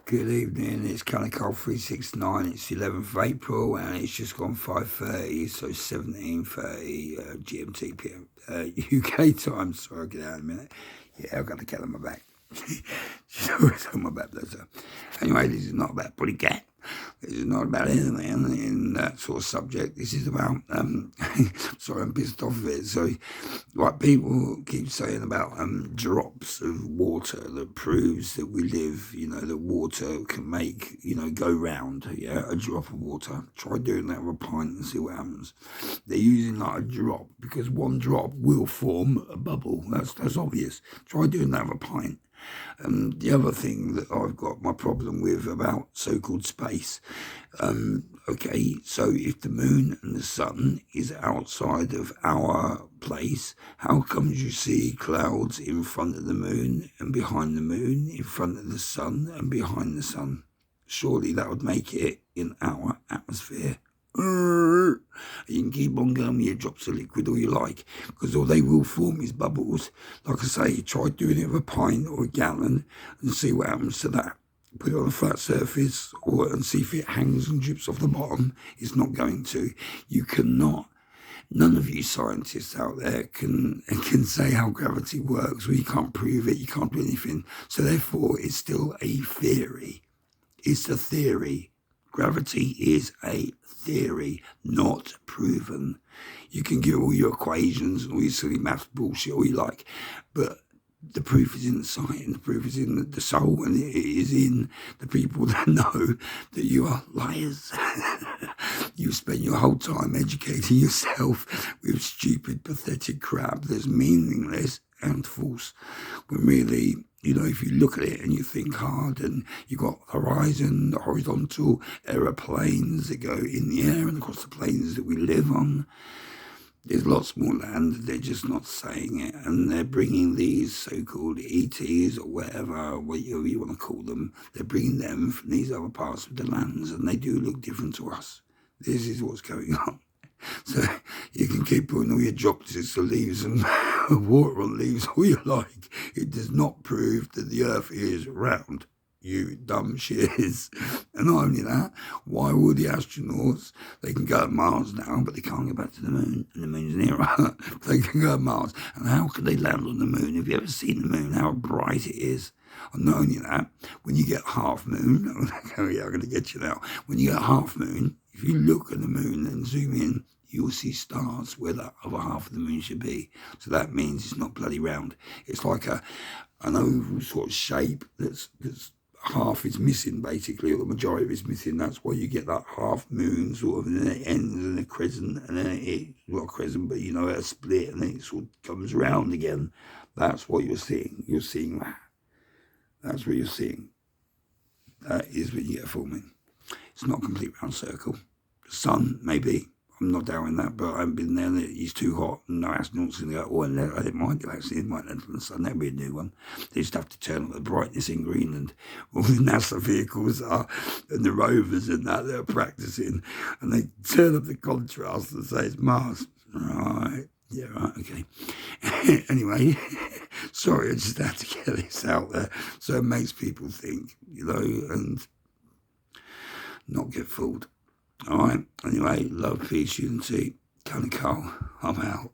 Good evening, it's Canical 369, it's 11th of April and it's just gone 5:30, so 17:30 GMT PM, UK time. Sorry, I'll get out in a minute. Yeah, I've got the cat on my back. She's always on my back, bless her. Anyway, this is not about Pretty Cat. This is not about anything in that sort of subject. This is about, sorry, I'm pissed off of it. So, like, people keep saying about drops of water that proves that we live, that water can make, go round, a drop of water. Try doing that with a pint and see what happens. They're using like a drop because one drop will form a bubble. That's obvious. Try doing that with a pint. The other thing that I've got my problem with about so-called space, okay, so if the moon and the sun is outside of our place, how comes you see clouds in front of the moon and behind the moon, in front of the sun and behind the sun? Surely that would make it in our atmosphere. You can keep on going with your drops of liquid all you like, because all they will form is bubbles. Like I say, try doing it with a pint or a gallon and see what happens to that. Put it on a flat surface and see if it hangs and drips off the bottom. It's not going to. You cannot. None of you scientists out there can say how gravity works, or you can't prove it, you can't do anything. So therefore, it's still a theory. It's a theory. Gravity is a theory, not proven. You can give all your equations and all your silly maths bullshit all you like, but the proof is in the science, the proof is in the soul, and it is in the people that know that you are liars. You spend your whole time educating yourself with stupid, pathetic crap that's meaningless and false, when really, if you look at it and you think hard, and you've got horizon, the horizontal aeroplanes that go in the air and across the plains that we live on, there's lots more land, they're just not saying it, and they're bringing these so-called ETs or whatever you want to call them, they're bringing them from these other parts of the lands, and they do look different to us. This is what's going on. So you can keep putting all your drops of leaves and water on leaves all you like. It does not prove that the earth is round, you dumb shiz. And not only that, why will the astronauts, they can go to Mars now, but they can't get back to the moon, and the moon's nearer. They can go to Mars, and how can they land on the moon? Have you ever seen the moon, how bright it is? And not only that, when you get half moon, I'm going to get you now, when you get half moon, if you look at the moon and zoom in, you'll see stars where the other half of the moon should be. So that means it's not bloody round. It's like an oval sort of shape that's half is missing, basically, or the majority of it's missing. That's why you get that half moon sort of, and then it ends in a crescent, and then it's not a crescent, but a split, and then it sort of comes round again. That's what you're seeing. You're seeing that. That's what you're seeing. That is when you get a full moon. It's not a complete round circle. The sun, maybe. I'm not doubting that, but I haven't been there. It's too hot, and no astronauts going to go, I didn't mind it, actually. It might land on the sun. That'd be a new one. They just have to turn up the brightness in Greenland. All the NASA vehicles are, and the rovers and that, they're practicing, and they turn up the contrast and say it's Mars. Right. Yeah, right, okay. Anyway, sorry, I just had to get this out there. So it makes people think, and not get fooled. All right. Anyway, love, peace, unity. Canical. I'm out.